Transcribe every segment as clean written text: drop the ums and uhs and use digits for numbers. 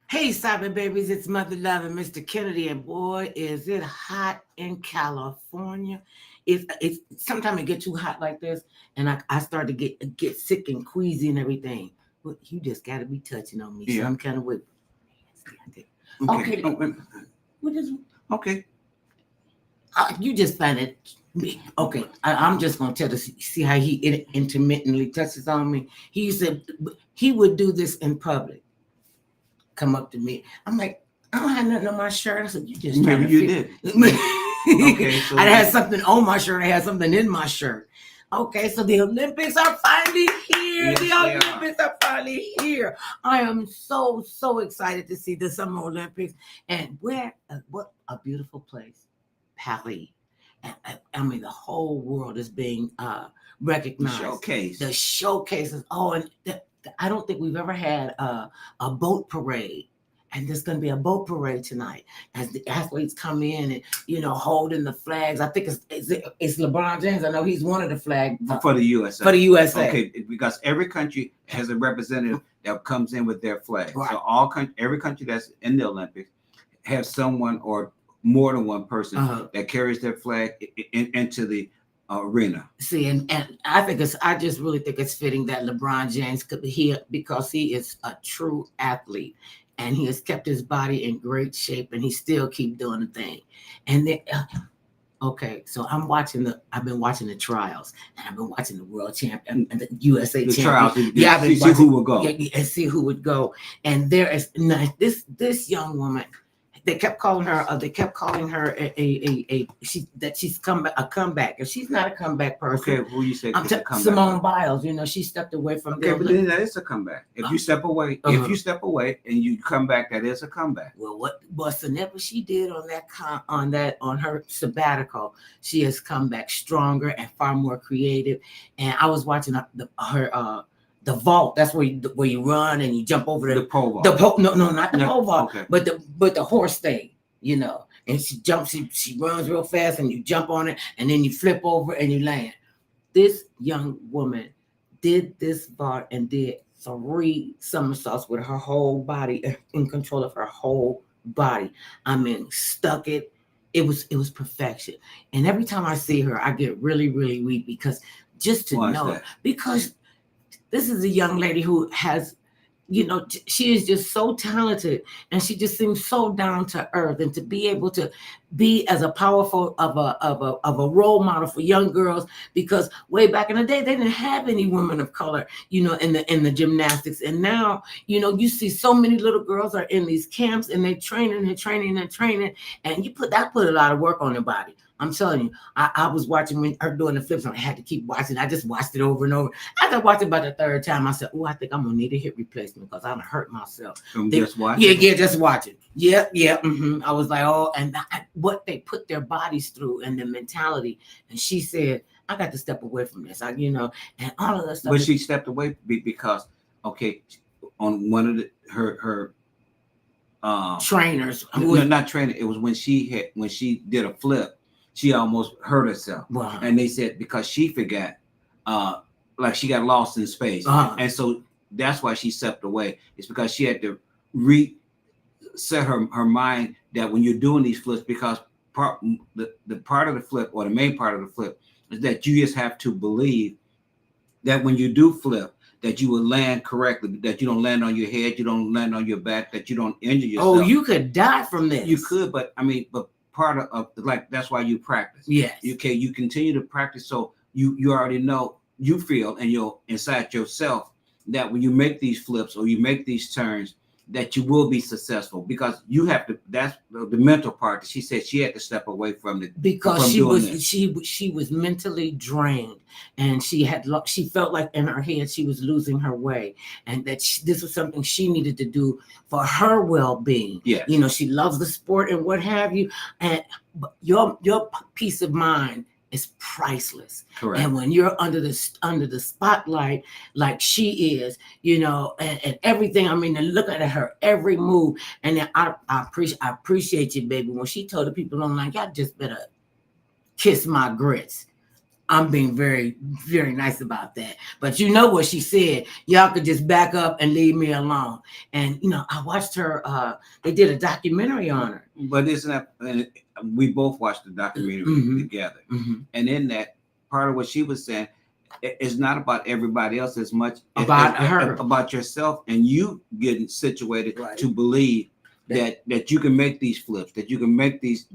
Hey, cyber babies, it's Mother Love and Mr. Kennedy, and boy, is it hot in California. It's sometimes it get too hot like this, and I start to get sick and queasy and everything. But you just got to be touching on me some kind of way. Okay. Okay, what is Okay. you just find it. Okay, I'm just gonna tell to see how he intermittently touches on me. He said he would do this in public. Come up to me. I'm like, I don't have nothing on my shirt. I said, you just trying Maybe to you fit. did. Okay. So I had something on my shirt. I had something in my shirt. Okay, so the Olympics are finally here. Yes, The they are. Olympics are finally here. I am so excited to see the Summer Olympics. And what a beautiful place, Paris. I mean, the whole world is being recognized. Showcase. The showcases. Oh, and I don't think we've ever had a boat parade. And there's going to be a boat parade tonight as the athletes come in and holding the flags. I think it's LeBron James. I know he's one of the flag For the USA. for the USA. Okay, because every country has a representative that comes in with their flag. Right. So every country that's in the Olympics has someone or more than one person that carries their flag into the arena. See, and I just really think it's fitting that LeBron James could be here because he is a true athlete and he has kept his body in great shape and he still keep doing the thing. And then, okay, so I've been watching the trials and I've been watching the world champion and the USA The champion. trials. Yeah, I've been see watching, who will go. and see who would go. And there is this young woman. They kept calling her she's a comeback, and she's not a comeback person. Okay, who you say? Simone Biles. She stepped away from. Okay, but then that is a comeback. If you step away, and you come back, that is a comeback. Well, whatever she did on her sabbatical, she has come back stronger and far more creative. And I was watching her. The vault, that's where you run and you jump over the pole vault. No, not the pole vault, okay. but the horse thing, and she jumps, she runs real fast and you jump on it and then you flip over and you land. This young woman did this vault and did 3 somersaults with her whole body, in control of her whole body. I mean, stuck it. It was perfection. And every time I see her, I get really, really weak because just to know it, because this is a young lady who has, she is just so talented and she just seems so down to earth, and to be able to be as a powerful of a role model for young girls, because way back in the day they didn't have any women of color, in the gymnastics, and now you see so many little girls are in these camps and they training, and you put a lot of work on their body. I'm telling you, I was watching her doing the flips, and I had to keep watching. I just watched it over and over. After I watched it about the 3rd time, I said, "Oh, I think I'm gonna need a hip replacement because I'm hurt myself." Just watching. Yeah, just watching. Yeah. I was like, oh, and what they put their bodies through and the mentality. And she said, "I got to step away from this." And all of that stuff. But she stepped away because, on one of her trainers, not trainer. It was when she did a flip. She almost hurt herself. Wow. And they said because she forgot, like she got lost in space. And so that's why she stepped away. It's because she had to reset her mind that when you're doing these flips, because the part of the flip, or the main part of the flip, is that you just have to believe that when you do flip, that you will land correctly, that you don't land on your head, you don't land on your back, that you don't injure yourself. Oh, you could die from this. You could, but part of like that's why you practice. Yes. Okay, you continue to practice, so you already know, you feel and you're inside yourself that when you make these flips or you make these turns, that you will be successful, because you have to. That's the mental part. She said she had to step away from it because she was mentally drained, and she felt like in her head she was losing her way, and that this was something she needed to do for her well-being. Yeah, she loves the sport and what have you, and your peace of mind is priceless. Correct. And when you're under the spotlight like she is, and everything, I mean, to look at her every move, and then I appreciate you, baby. When she told the people online, y'all just better kiss my grits. I'm being very, very nice about that. But you know what she said. Y'all could just back up and leave me alone. And, you know, I watched her. They did a documentary on her. But isn't that, we both watched the documentary together. And in that, part of what she was saying, it's not about everybody else as much about her, about yourself, and you getting situated to believe that you can make these flips, that you can make these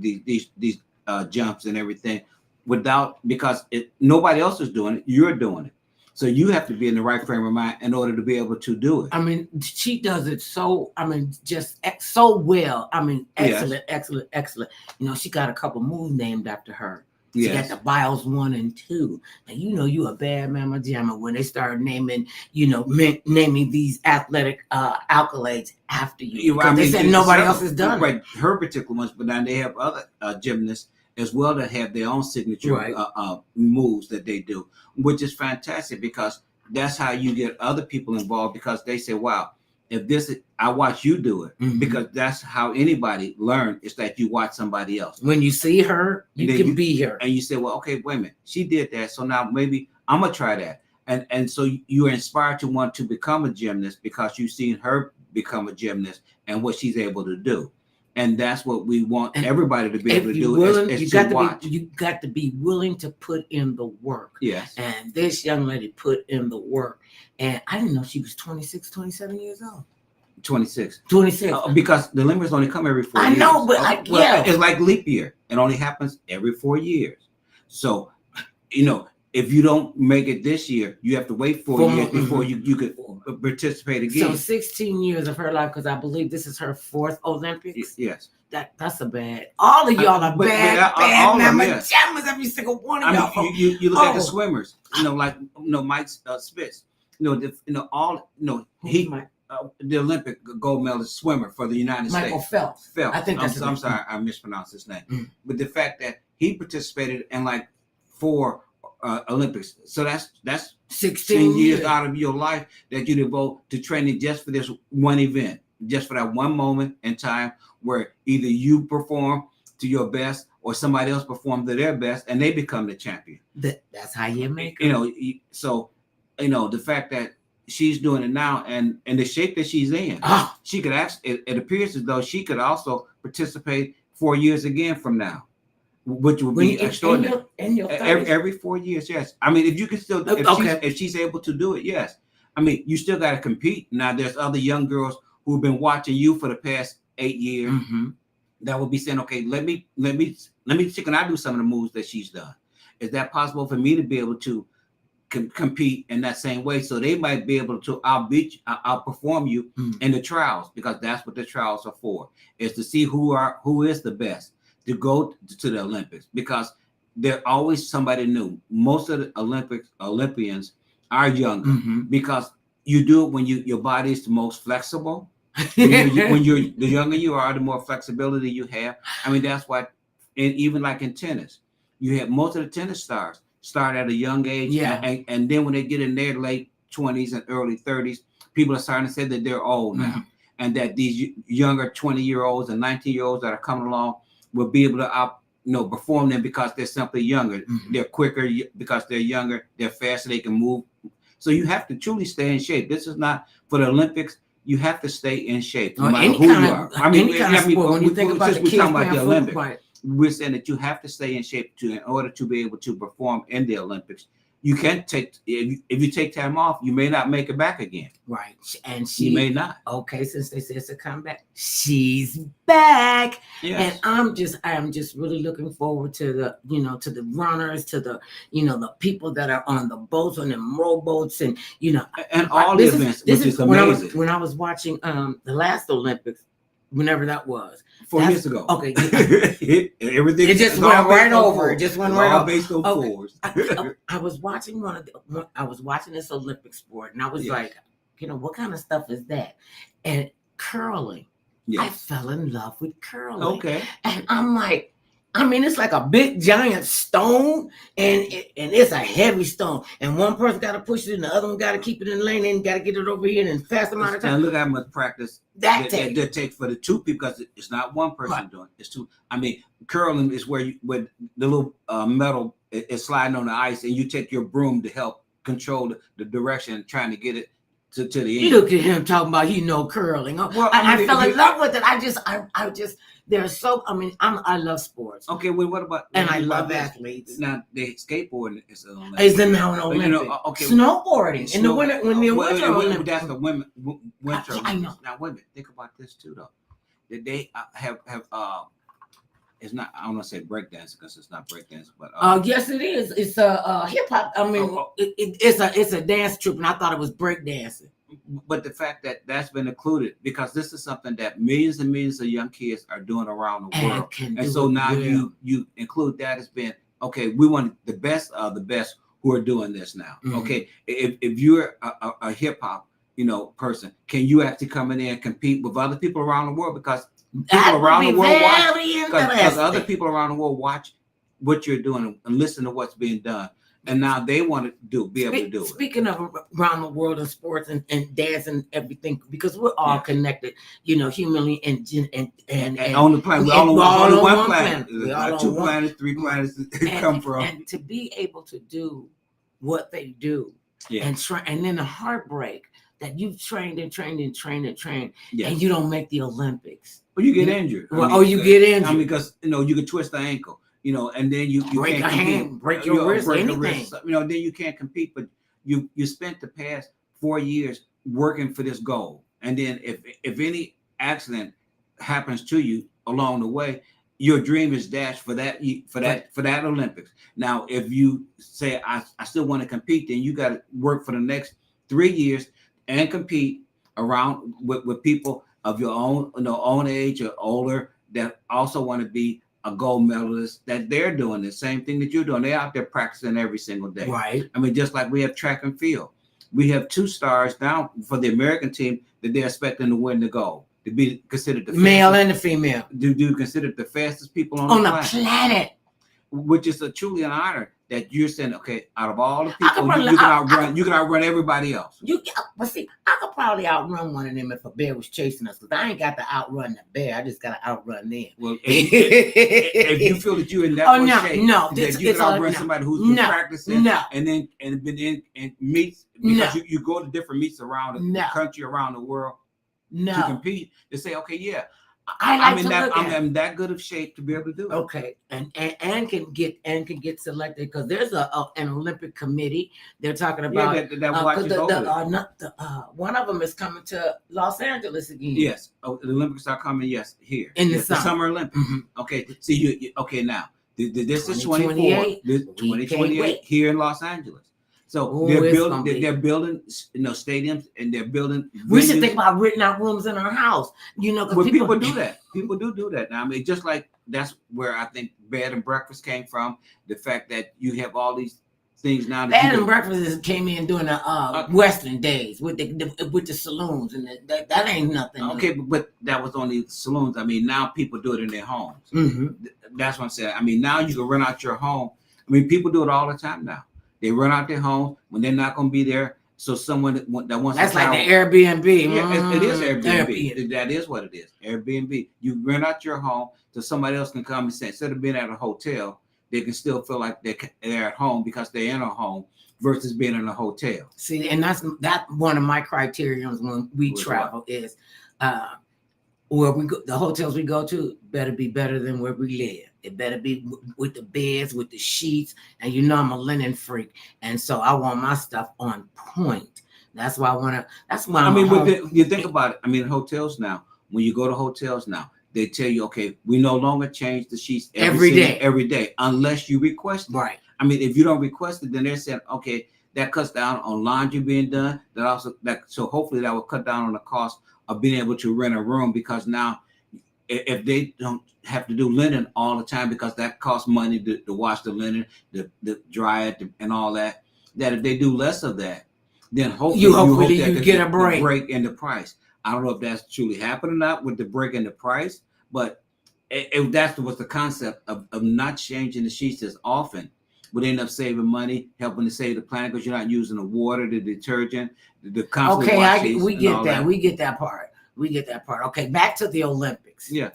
jumps and everything because nobody else is doing it, you're doing it. So you have to be in the right frame of mind in order to be able to do it. I mean, she does it so, I mean, just so well. I mean, excellent, excellent, excellent. You know, she got a couple moves named after her. She got the Biles 1 and 2. And you know, you a bad mama jamma when they start naming, you know, naming these athletic accolades after you. I mean, they said nobody else has done it. Right, her particular ones, but now they have other gymnasts as well that have their own signature moves that they do, which is fantastic because that's how you get other people involved because they say, wow, if this is, I watch you do it because that's how anybody learn is that you watch somebody else. When you see her, you can be her. And you say, well, okay, wait a minute. She did that. So now maybe I'm going to try that. And so you're inspired to want to become a gymnast because you've seen her become a gymnast and what she's able to do. And that's what we want everybody to be able to do. You got to be willing to put in the work. Yes. And this young lady put in the work. And I didn't know she was 26, 27 years old. 26. Because the Olympics only come every 4 years. I know, but it's like leap year. It only happens every 4 years. So, you know, if you don't make it this year, you have to wait 4 years before you could participate again. So 16 years of her life, because I believe this is her 4th Olympics. Yes. That's a bad. All of y'all are bad mama jammas, every single one of y'all. I mean, you look at the swimmers, you know, like Mike Spitz, the Olympic gold medalist swimmer for the United States. Michael Phelps. I think I'm sorry, I mispronounced his name. But the fact that he participated in like 4 Olympics, so that's 16 years out of your life that you devote to training just for this one event, just for that one moment in time where either you perform to your best or somebody else performed to their best and they become the champion. That's how you make it. You know, so you know the fact that she's doing it now and the shape that she's in, she could actually. It appears as though she could also participate 4 years again from now, which would be extraordinary. Every 4 years, yes. I mean, if you can still, if she's able to do it, yes. I mean, you still got to compete. Now, there's other young girls who've been watching you for the past 8 years that will be saying, okay, let me see, can I do some of the moves that she's done? Is that possible for me to be able to compete in that same way? So they might be able to outperform you in the trials, because that's what the trials are for, is to see who is the best to go to the Olympics, because there's always somebody new. Most of the Olympians are younger because you do it when your body is the most flexible. The younger you are, the more flexibility you have. I mean, that's why, and even like in tennis, you have most of the tennis stars start at a young age, and then when they get in their late 20s and early 30s, people are starting to say that they're old now, and that these younger 20-year-olds and 19-year-olds that are coming along will be able to perform them because they're simply younger. They're quicker because they're younger. They're faster. They can move. So you have to truly stay in shape. This is not for the Olympics. You have to stay in shape no matter who you are. I mean, when you think about we're talking about the Olympics, we're saying that you have to stay in shape in order to be able to perform in the Olympics. You can't take, if you take time off, you may not make it back again. Right. And she may not. Okay, since they said it's a comeback, she's back. Yes. And I am just really looking forward to the, to the runners, to the, the people that are on the boats, on them rowboats, and and all the events, which is amazing. When I was watching the last Olympics, whenever that was. 4 years ago. Okay. Everything. It just went right over. It just went right over. Based on fours. I was watching I was watching this Olympic sport, and I was like, what kind of stuff is that? And curling. Yes. I fell in love with curling. Okay. And I'm like, it's like a big giant stone, and it's a heavy stone. And one person got to push it, and the other one got to keep it in the lane, and got to get it over here in fast amount of time. And look how much practice that takes for the two people, because it's not one person doing it. It's two. I mean, curling is where the little metal is sliding on the ice, and you take your broom to help control the direction, trying to get it to the end. You look at him talking about curling. Well, I fell in love with it. I just there's so. I mean, I love sports. Okay, well, what about? And I love athletes. Now, the skateboarding is an Olympic. Is now an Olympic. You know, okay, snowboarding in the winter when the winter Olympics. That's the women winter. I know. Now, wait a minute. Think about this too, though. That they have it's not. I don't want to say breakdancing because it's not breakdancing, but yes, it is. It's a hip hop. I mean, it's a dance troupe, and I thought it was breakdancing. But the fact that that's been included, because this is something that millions and millions of young kids are doing around the world, and so now you include that as being okay. We want the best of the best who are doing this now. Mm-hmm. Okay, if you're a hip hop person, can you actually come in there and compete with other people around the world? Because people around the world watch, because other people around the world watch what you're doing and listen to what's being done, and now they want to be able to do it. Speaking of around the world in sports and dance and everything, because we're all connected, humanly and on the planet, we're all on one planet. We all two planets, three planets come from, and to be able to do what they do, and then the heartbreak that you've trained, yes. and you don't make the Olympics. Or you get injured. You get injured. I mean, because you can twist the ankle, and then you break can't a hand, break your wrist, anything. Then you can't compete. But you spent the past 4 years working for this goal, and then if any accident happens to you along the way, your dream is dashed for that Olympics. Now, if you say I still want to compete, then you got to work for the next 3 years and compete around with people of your own age or older that also want to be a gold medalist, that they're doing the same thing that you're doing. They're out there practicing every single day. Right. I mean, just like we have track and field. We have 2 stars now for the American team that they're expecting to win the gold, to be considered the male and the female. Do considered the fastest people on the planet. Which is truly an honor that you're saying, okay, out of all the people, you can outrun everybody else. But see, I could probably outrun one of them if a bear was chasing us, because I ain't got to outrun the bear. I just got to outrun them. Well, if you feel that you're in that shape, that you can outrun somebody who's been practicing and been in meets, because you go to different meets around the country, around the world to compete, to say, okay, yeah. I'm in that good of shape to be able to do it. Okay, and can get selected, because there's an Olympic committee. They're talking about that watches over one of them is coming to Los Angeles again. Yes, the Olympics are coming. Yes, here in the Summer Olympics. Mm-hmm. Okay, see you. Okay, now this is 24. This 2028 here in Los Angeles. So they're building stadiums, and they're building. We should think about renting out rooms in our house. Well, people do that. People do that now. I mean, just like that's where I think bed and breakfast came from. The fact that you have all these things now. Bed and breakfast came in during the Western days with the saloons, and that ain't nothing. Okay, but that was only saloons. I mean, now people do it in their homes. Mm-hmm. That's what I'm saying. I mean, now you can rent out your home. I mean, people do it all the time now. They run out their home when they're not going to be there. So someone that wants that's like the Airbnb. Yeah, it is Airbnb. That is what it is. Airbnb. You rent out your home so somebody else can come and say, instead of being at a hotel, they can still feel like they're at home because they're in a home versus being in a hotel. See, and that's one of my criterions when we travel is where we go. The hotels we go to better be better than where we live. It better be with the beds, with the sheets, and I'm a linen freak, and so I want my stuff on point. That's why I want to. That's why you think about it. I mean, hotels now. When you go to hotels now, they tell you, okay, we no longer change the sheets every day, unless you request it. Right. I mean, if you don't request it, then they're saying, okay, that cuts down on laundry being done. So hopefully that will cut down on the cost of being able to rent a room, because now, if they don't have to do linen all the time, because that costs money to wash the linen, to dry it, and all that, that if they do less of that, then hopefully you get a break in the price. I don't know if that's truly happened or not with the break in the price, but if that was the concept of not changing the sheets as often, would end up saving money, helping to save the planet, because you're not using the water, the detergent, the constantly wash sheets. We get that part. We get that part. Okay, back to the Olympics. Yeah.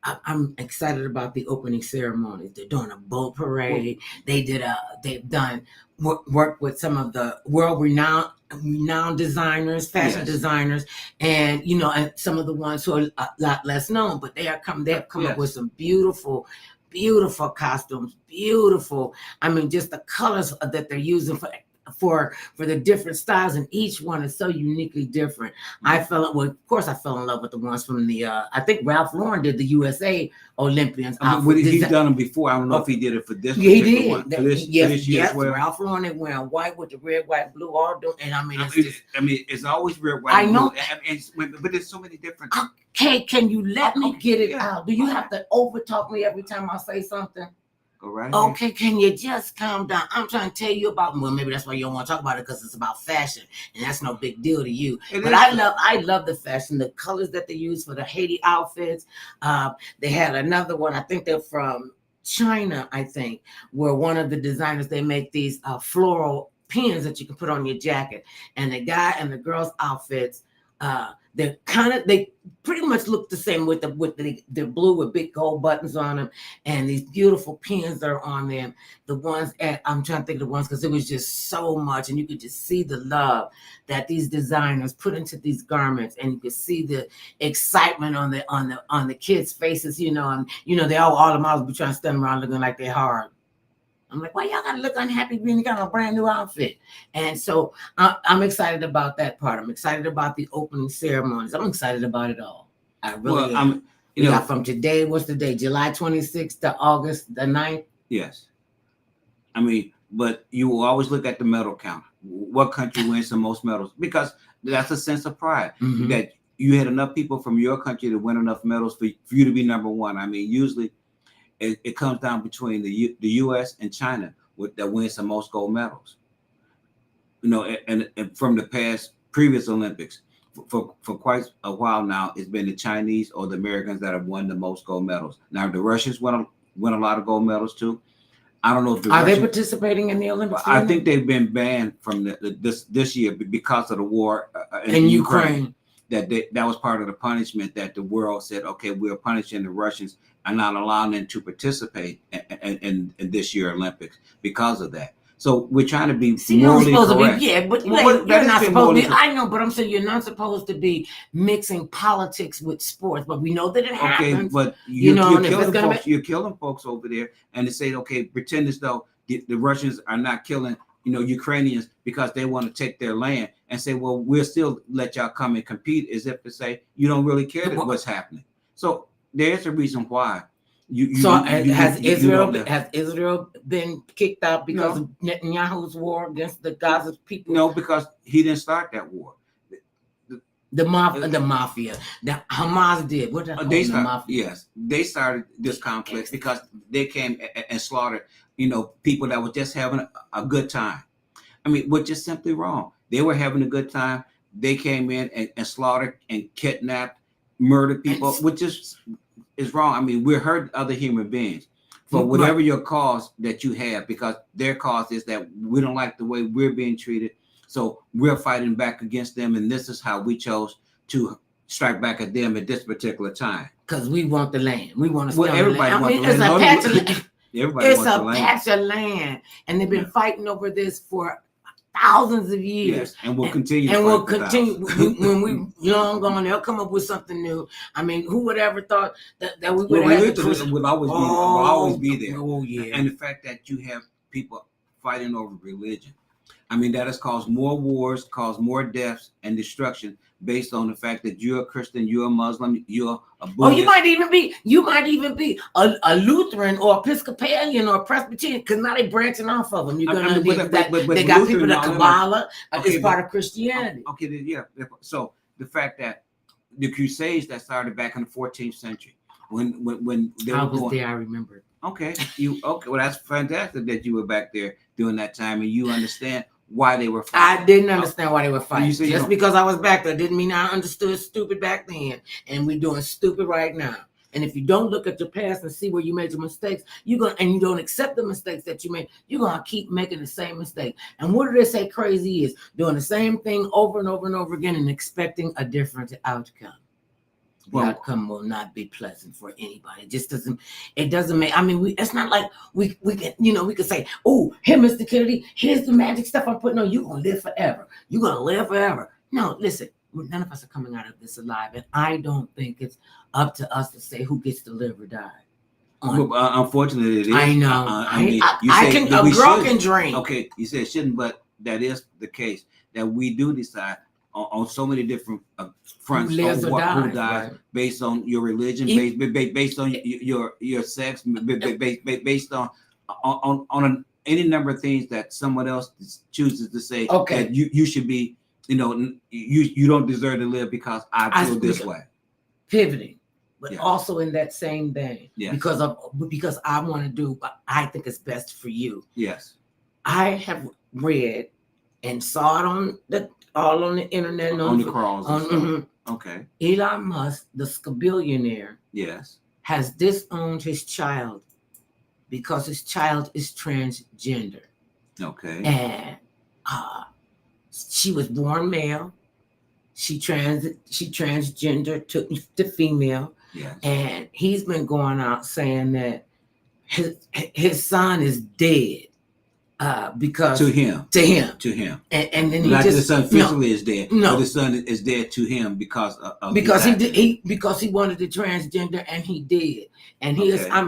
I'm excited about the opening ceremonies. They're doing a boat parade. They've done work with some of the renowned designers, fashion designers, and and some of the ones who are a lot less known, but they have come up with some beautiful costumes, beautiful. I mean, just the colors that they're using for the different styles, and each one is so uniquely different. Of course I fell in love with the ones from the I think Ralph Lauren did the USA Olympians. He's done them before. I don't know if he did it for this particular particular one. For this year as well. Ralph Lauren, they wearing white with the red, white, blue, all doing, and I mean, it's always red, white, I know, blue, but there's so many different. Okay, can you let me get it out? Do you have to overtalk me every time I say something? Right. Okay, can you just calm down? I'm trying to tell you about. Well, maybe that's why you don't want to talk about it, because it's about fashion, and that's no big deal to you. But I love the fashion, the colors that they use for the Haiti outfits. They had another one. I think they're from China. I think, where one of the designers, they make these floral pins that you can put on your jacket, and the guy and the girl's outfits. They pretty much look the same with the blue with big gold buttons on them, and these beautiful pins are on them. The ones I'm trying to think of the ones, because it was just so much, and you could just see the love that these designers put into these garments, and you could see the excitement on the kids' faces, and they all the models be trying to stand around looking like they're hard. I'm like, why y'all gotta look unhappy being you got a brand new outfit? And so I'm excited about that part. I'm excited about the opening ceremonies. I'm excited about it all. I really am. From today, what's the day? July 26th to August the 9th? Yes. I mean, but you will always look at the medal count. What country wins the most medals? Because that's a sense of pride, that you had enough people from your country to win enough medals for you to be number one. I mean, usually it comes down between the U.S. and China that wins the most gold medals. And from the previous Olympics, for quite a while now, it's been the Chinese or the Americans that have won the most gold medals. Now the Russians win a lot of gold medals too. I don't know if they participating in the Olympics? I think they've been banned from this year because of the war in Ukraine. That was part of the punishment that the world said, okay, we're punishing the Russians and not allowing them to participate in this year Olympics because of that. So we're trying to be morally correct. But you're not supposed to be. I know, but I'm saying you're not supposed to be mixing politics with sports. But we know that it happens. Okay, but you're killing folks over there, and they say, okay, pretend as though the Russians are not killing Ukrainians because they want to take their land, and say, well, we'll still let y'all come and compete, as if to say you don't really care what's happening. So there's a reason why. Has Israel been kicked out because of Netanyahu's war against the Gaza people? No, because he didn't start that war. The mafia. The Hamas did. What the mafia? Yes, they started this conflict because they came and slaughtered, people that were just having a good time. I mean, which is simply wrong. They were having a good time. They came in and slaughtered and kidnapped, murdered people, which is wrong. I mean, we're hurting other human beings for whatever your cause that you have, because their cause is that we don't like the way we're being treated. So we're fighting back against them. And this is how we chose to strike back at them at this particular time. Because we want the land. We want to stay on the land. It's a patch of land. And they've been fighting over this for thousands of years. Yes, and we'll continue. And we'll continue. When we long gone, they'll come up with something new. I mean, who would ever thought that we would have? Will always be there. Oh yeah. And the fact that you have people fighting over religion, I mean, that has caused more wars, caused more deaths and destruction based on the fact that you're a Christian, you're a Muslim, you're a Buddhist. Oh, you might even be a Lutheran or Episcopalian or Presbyterian, because now they're branching off of them. You're gonna they got Lutheran, people that Kabbalah is part of Christianity. Okay, yeah. So the fact that the Crusades that started back in the 14th century, when they I was there, I remember. Okay, well, that's fantastic that you were back there during that time and you understand why they were fighting. I didn't understand why they were fighting. Just because I was back there didn't mean I understood stupid back then, and we're doing stupid right now. And if you don't look at your past and see where you made your mistakes, you don't accept the mistakes that you made, you're gonna keep making the same mistake. And what do they say crazy is? Doing the same thing over and over and over again and expecting a different outcome. the outcome will not be pleasant for anybody. It just doesn't. It doesn't make. I mean, it's not like we can. We can say, "Oh, here, Mr. Kennedy, here's the magic stuff I'm putting on you. Gonna live forever. You're gonna live forever." No, listen. None of us are coming out of this alive, and I don't think it's up to us to say who gets to live or die. Unfortunately, it is. I know. A girl can dream. Okay, you said it shouldn't, but that is the case. That we do decide on so many different fronts who dies, right? Based on your religion, based on your sex, based on any number of things that someone else chooses to say that you should be. You don't deserve to live because I feel this way. Pivoting. But also in that same vein, because I want to do what I think is best for you. Yes, I have read and saw it all on the internet, on the crawls. Okay, Elon Musk, the scabillionaire, has disowned his child because his child is transgender. Okay, and she was born male. She transgender to female. Yes. And he's been going out saying that his son is dead because to him. And then not the son physically is dead. No, but the son is dead to him because because he wanted to transgender and he did. And he is. I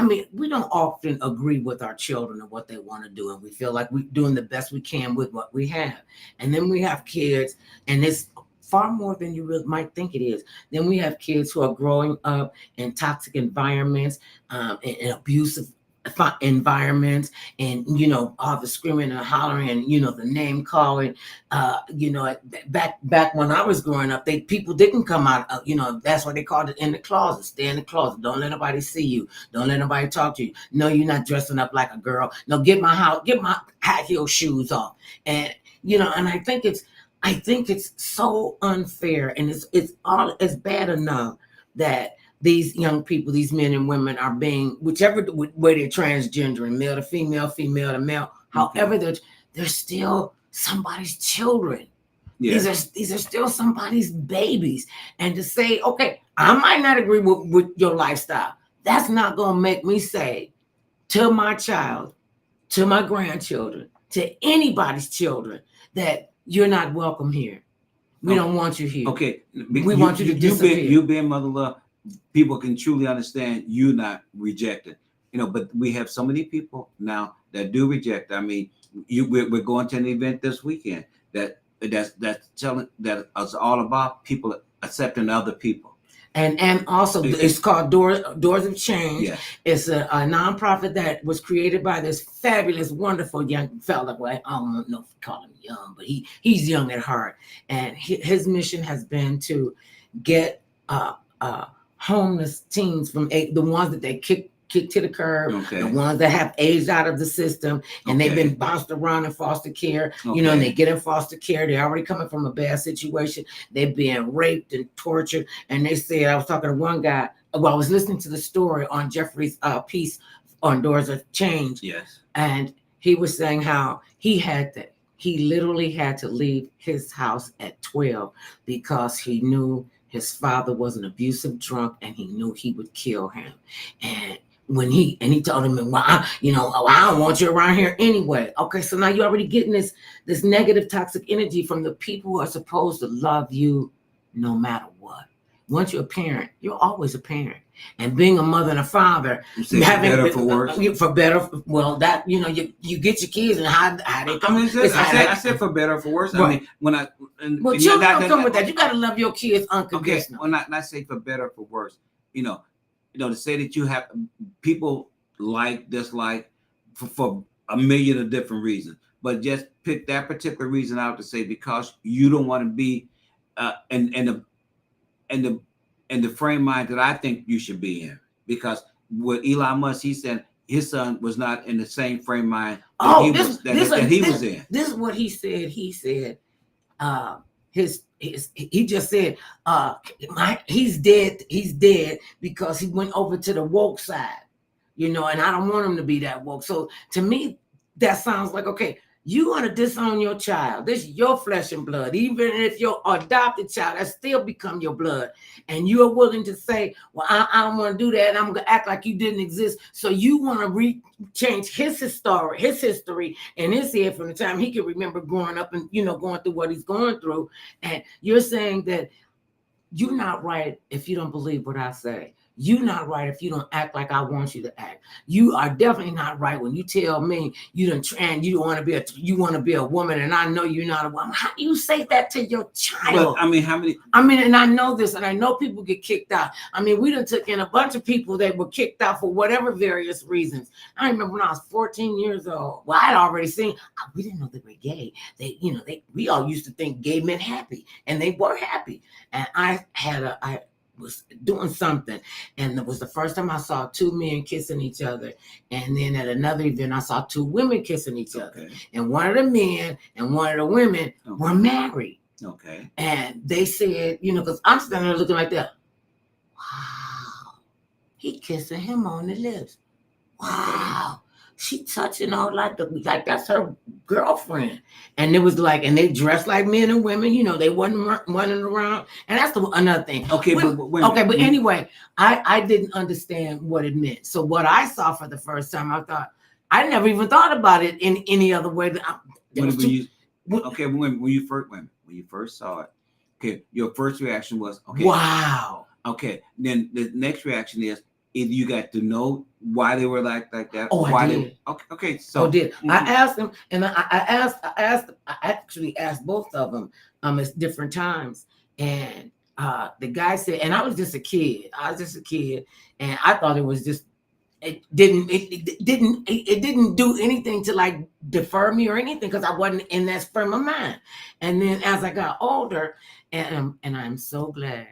mean, we don't often agree with our children and what they want to do, and we feel like we're doing the best we can with what we have. And then we have kids, and it's far more than you really might think it is. Then we have kids who are growing up in toxic environments, in abusive environments, and all the screaming and hollering and the name calling. Back when I was growing up, people didn't come out. That's why they called it in the closet. Stay in the closet. Don't let nobody see you. Don't let nobody talk to you. No, you're not dressing up like a girl. No, get my high heel shoes off. And and I think it's so unfair, and it's bad enough that these young people, these men and women, are being, whichever way they're transgendering, male to female, female to male, however they're still somebody's children. Yes. These are still somebody's babies. And to say, okay, I might not agree with your lifestyle, that's not going to make me say to my child, to my grandchildren, to anybody's children, that you're not welcome here. We don't want you here. Okay. We want you to disappear. You being mother love, people can truly understand you not rejected, but we have so many people now that do reject. I mean, we're going to an event this weekend that's telling that it's all about people accepting other people. And also it's called Doors of Change. Yes. It's a nonprofit that was created by this fabulous, wonderful young fella. Well, I don't know if you call him young, but he's young at heart. And his mission has been to get homeless teens from the ones that they kick to the curb, the ones that have aged out of the system, and they've been bounced around in foster care, and they get in foster care. They're already coming from a bad situation. They're being raped and tortured. And they said, I was talking to one guy, I was listening to the story on Jeffrey's piece on Doors of Change. Yes. And he was saying how he literally had to leave his house at 12 because he knew his father was an abusive drunk, and he knew he would kill him. And he told him, well, I don't want you around here anyway. Okay, so now you're already getting this negative toxic energy from the people who are supposed to love you no matter what. Once you're a parent, you're always a parent. And being a mother and a father, having better for worse. For better, well, that you get your kids and how they come. I said for better or for worse. Right. I mean, children don't come with that. You got to love your kids unconditionally. Okay, well, not say for better or for worse. To say that you have people dislike for a million of different reasons, but just pick that particular reason out to say because you don't want to be in the frame mind that I think you should be in. Because with Elon Musk, he said his son was not in the same frame mind that he was in. This is what he said. He said he just said he's dead because he went over to the woke side, and I don't want him to be that woke. So to me, that sounds like, okay, You want to disown your child. This is your flesh and blood. Even if your adopted child, that still become your blood. And you're willing to say, well, I don't want to do that. And I'm going to act like you didn't exist. So you want to change his history and his head from the time he can remember growing up and, going through what he's going through. And you're saying that you're not right if you don't believe what I say. You're not right if you don't act like I want you to act. You are definitely not right when you tell me you don't want to be a woman, and I know you're not a woman. How do you say that to your child? Well, I mean, and I know this, and I know people get kicked out. I mean, we done took in a bunch of people that were kicked out for whatever various reasons. I remember when I was 14 years old. Well, I'd already seen. We didn't know they were gay. We all used to think gay meant happy, and they were happy. And I was doing something, and it was the first time I saw two men kissing each other. And then at another event I saw two women kissing each other, and one of the men and one of the women were married. And they said, because I'm standing there looking like that, wow, he kissing him on the lips, wow, she touching all like that's her girlfriend. And it was like, and they dressed like men and women, they wasn't running around. And that's another thing. But anyway, I didn't understand what it meant. So what I saw for the first time, I never even thought about it in any other way. When you first saw it, okay, your first reaction was, okay, wow. Okay, then the next reaction is, if you got to know why they were like that. Oh, I did. Okay. So did. I asked them, and I actually asked both of them at different times. And the guy said, and I was just a kid. And I thought it was just, it didn't do anything to like defer me or anything, because I wasn't in that frame of mind. And then as I got older, and I'm so glad.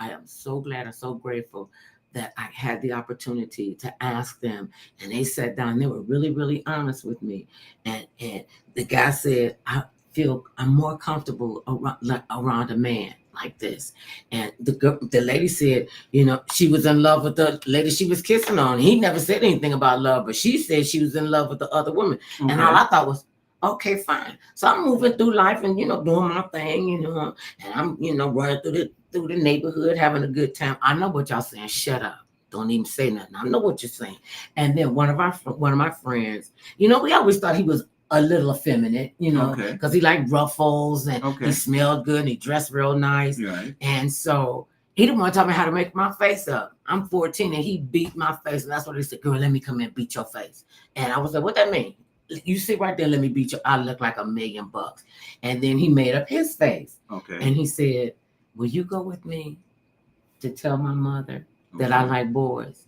I am so glad and so grateful that I had the opportunity to ask them, and they sat down and they were really, really honest with me. And the guy said, I feel I'm more comfortable around a man like this. And the lady said, she was in love with the lady she was kissing on. He never said anything about love, but she said she was in love with the other woman. Okay. And all I thought was, okay, fine. So I'm moving through life and, doing my thing, and I'm, running through the neighborhood, having a good time. I know what y'all saying. Shut up. Don't even say nothing. I know what you're saying. And then one of my friends, we always thought he was a little effeminate, because he liked ruffles and he smelled good and he dressed real nice. Right. And so he didn't want to tell me how to make my face up. I'm 14 and he beat my face. And that's what he said, girl, let me come in and beat your face. And I was like, what that mean? You sit right there, let me beat you. I look like $1 million. And then he made up his face. Okay. And he said, will you go with me to tell my mother that I like boys?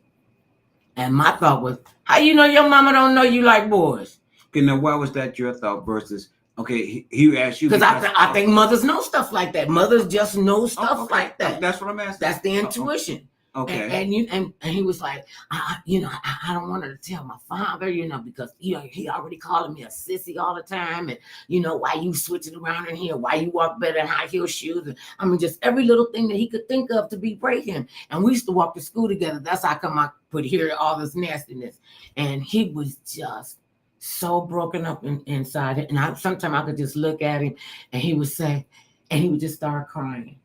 And my thought was, how you know your mama don't know you like boys? Okay, now why was that your thought versus, okay, he asked you? Because I think mothers know stuff like that. Mothers just know stuff like that. That's what I'm asking. That's the intuition. Okay. And he was like, I don't want her to tell my father, because he already calling me a sissy all the time, and why you switching around in here, why you walk better in high heel shoes, and I mean just every little thing that he could think of to break him. And we used to walk to school together. That's how come I could hear all this nastiness. And he was just so broken up inside it. And sometimes I could just look at him, and he would say, and he would just start crying.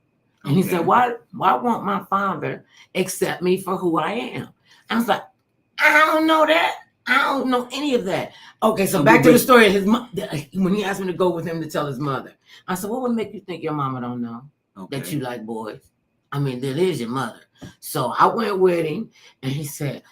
And he said, why won't my father accept me for who I am? I was like, I don't know that. I don't know any of that. Okay, so back to the story of his mother. When he asked me to go with him to tell his mother, I said, what would make you think your mama don't know that you like boys? I mean, that is your mother. So I went with him, and he said,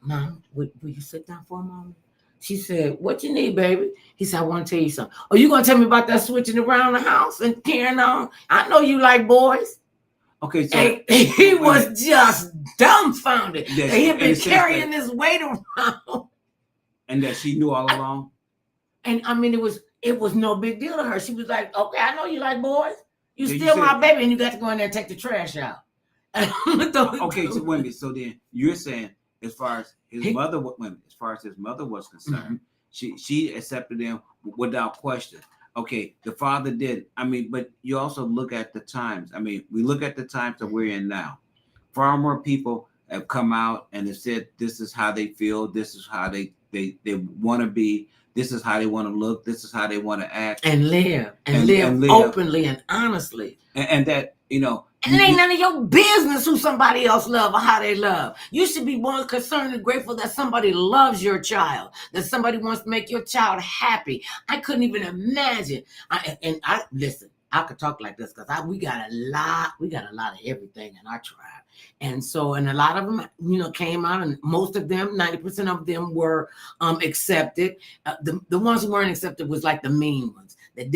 Mom, will you sit down for a moment? She said, what you need, baby? He said, I want to tell you something. Oh, you going to tell me about that switching around the house and carrying on? I know you like boys. Okay, so and he was just dumbfounded that he had been carrying this weight around. And that she knew all along? And I mean, it was no big deal to her. She was like, okay, I know you like boys. You still my baby, and you got to go in there and take the trash out. Okay, so wait a minute. So then you're saying, as far as his mother was concerned, she accepted him without question. Okay, the father did. I mean, but you also look at the times. I mean, we look at the times that we're in now. Far more people have come out and have said this is how they feel, this is how they They want to be. This is how they want to look. This is how they want to act and live openly and honestly. And that, you know. And it ain't none of your business who somebody else love or how they love. You should be more concerned and grateful that somebody loves your child, that somebody wants to make your child happy. I couldn't even imagine. Listen, I could talk like this because we got a lot of everything in our tribe. And so, and a lot of them, came out, and most of them, 90% of them were accepted. The ones who weren't accepted was like the mean ones. Said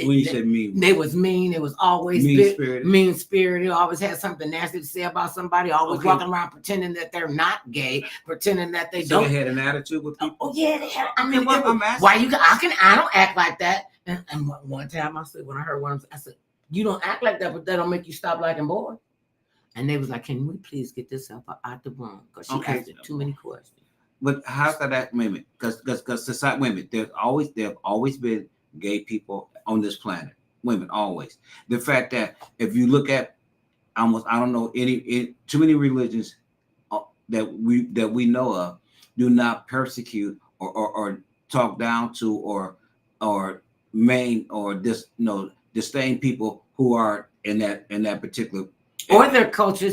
mean, they was mean. It was always mean spirited. Always had something nasty to say about somebody. Always walking around pretending that they're not gay, pretending that they don't. They had an attitude with people. Oh yeah, they had. I mean, I don't act like that. And one time I said, when I heard one, I said, you don't act like that, but that don't make you stop liking boys. And they was like, can we please get this out the room? Because she asked too many questions. But how's that women? Because society, women, there have always been gay people on this planet. Women, always. The fact that if you look at almost, I don't know any too many religions that we know of do not persecute or talk down to or maim or disdain people who are in that particular. Or their culture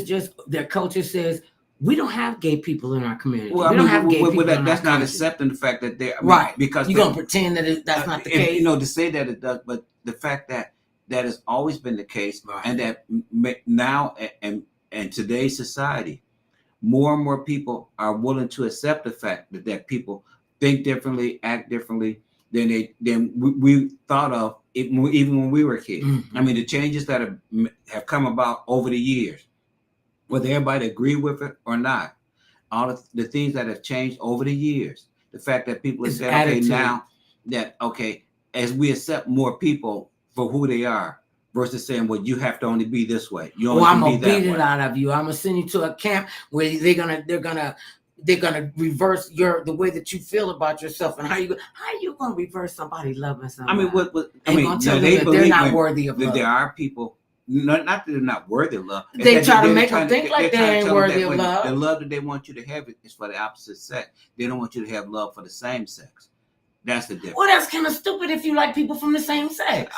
says, we don't have gay people in our community. Well, we don't have gay people in our community. That's not accepting the fact that they're right. Because you're gonna pretend that that's not the case. To say that it does, but the fact that has always been the case, right. And that now and today's society, more and more people are willing to accept the fact that people think differently, act differently than we thought of even when we were kids. Mm-hmm. I mean, the changes that have come about over the years, whether everybody agree with it or not, all of the things that have changed over the years, the fact that people have said, okay, now that, okay, as we accept more people for who they are, versus saying, well, you have to only be this way. You only I'm gonna beat it out of you. I'm gonna send you to a camp where they're gonna reverse the way that you feel about yourself. And how you gonna reverse somebody loving somebody? I mean, gonna tell them that they're not worthy of love. There are people, not that they're not worthy of love. They try to make them think like they ain't worthy of love. The love that they want you to have is for the opposite sex. They don't want you to have love for the same sex. That's the difference. Well, that's kind of stupid if you like people from the same sex.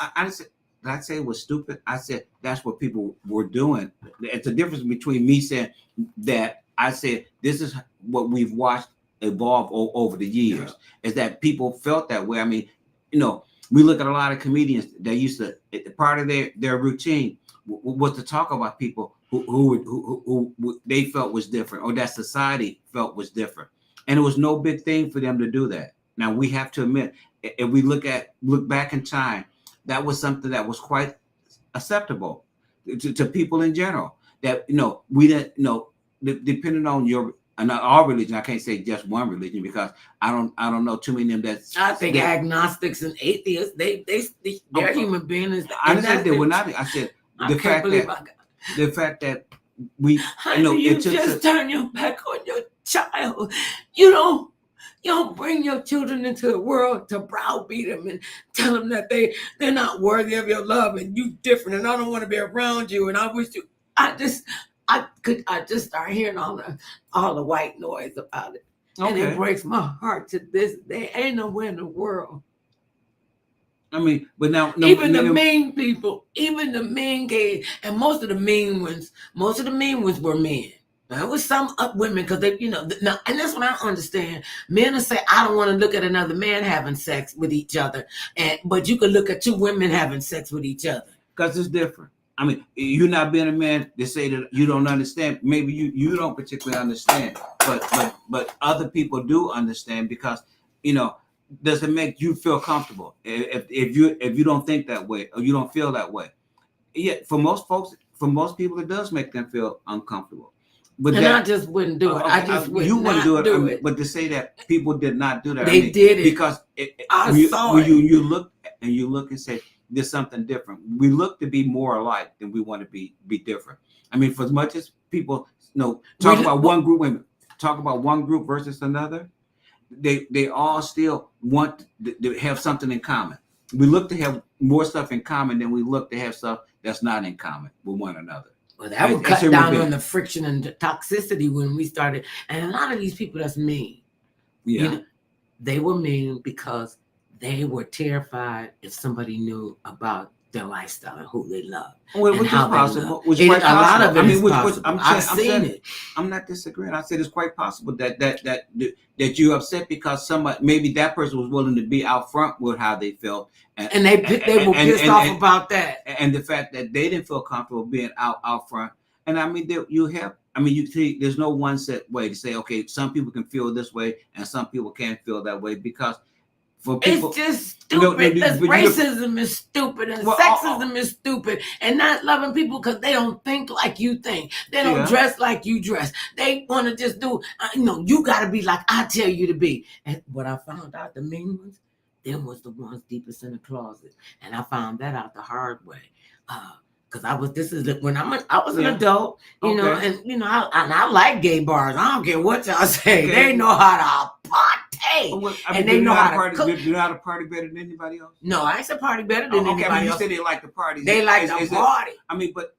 I say it was stupid. I said that's what people were doing. It's a difference between me saying that. I said this is what we've watched evolve over the years. Yeah. Is that people felt that way. I mean, we look at a lot of comedians that used to, part of their routine was to talk about people who they felt was different, or that society felt was different, and it was no big thing for them to do that. Now we have to admit, if we look back in time, that was something that was quite acceptable to people in general. That we didn't depending on your and our religion. I can't say just one religion because I don't know too many of them. I think agnostics and atheists they're human beings. I said they were not. I said the fact that we you just turn your back on your child. You don't bring your children into the world to browbeat them and tell them that they're not worthy of your love and you different and I don't want to be around you and I wish you. I just start hearing all the white noise about it, and it breaks my heart to this day. Ain't nowhere in the world. I mean, but now even the mean people, even the mean gays, and most of the mean ones were men. There was some women because they, now, and that's what I understand. Men will say, I don't want to look at another man having sex with each other, but you can look at two women having sex with each other because it's different. I mean, you not being a man, they say that you don't understand. Maybe you don't particularly understand, but other people do understand because does it make you feel comfortable if you don't think that way or you don't feel that way? Yeah, for most people, it does make them feel uncomfortable. But I just wouldn't do it. I just would not do it. But to say that people did not do that, they did it because I saw it. You look and say there's something different. We look to be more alike than we want to be different. I mean, for as much as people talk about one group versus another, they all still want to have something in common. We look to have more stuff in common than we look to have stuff that's not in common with one another. Well, that would cut down on the friction and the toxicity when we started. And a lot of these people that's mean. Yeah. They were mean because they were terrified if somebody knew about their lifestyle and who they love. Which is possible. Which is quite a lot possible. of it is which possible. I've seen it. I'm not disagreeing. I said it's quite possible that you're upset because somebody, maybe that person was willing to be out front with how they felt, and they were pissed off about that, and the fact that they didn't feel comfortable being out front. And I mean, you have. I mean, you see, there's no one set way to say, okay, some people can feel this way and some people can't feel that way because. For people, it's just stupid. Racism is stupid and sexism is stupid, and not loving people because they don't think like you think. They don't dress like you dress. They want to just do. You got to be like I tell you to be. And what I found out, the mean ones, them was the ones deepest in the closet, and I found that out the hard way. Because I was an adult, know, and I like gay bars. I don't care what y'all say. Okay. They know how to party, and they know how to cook. Do you know how to party better than anybody else? No, I ain't say party better than anybody else. You said they like to party. They like to party. I mean, but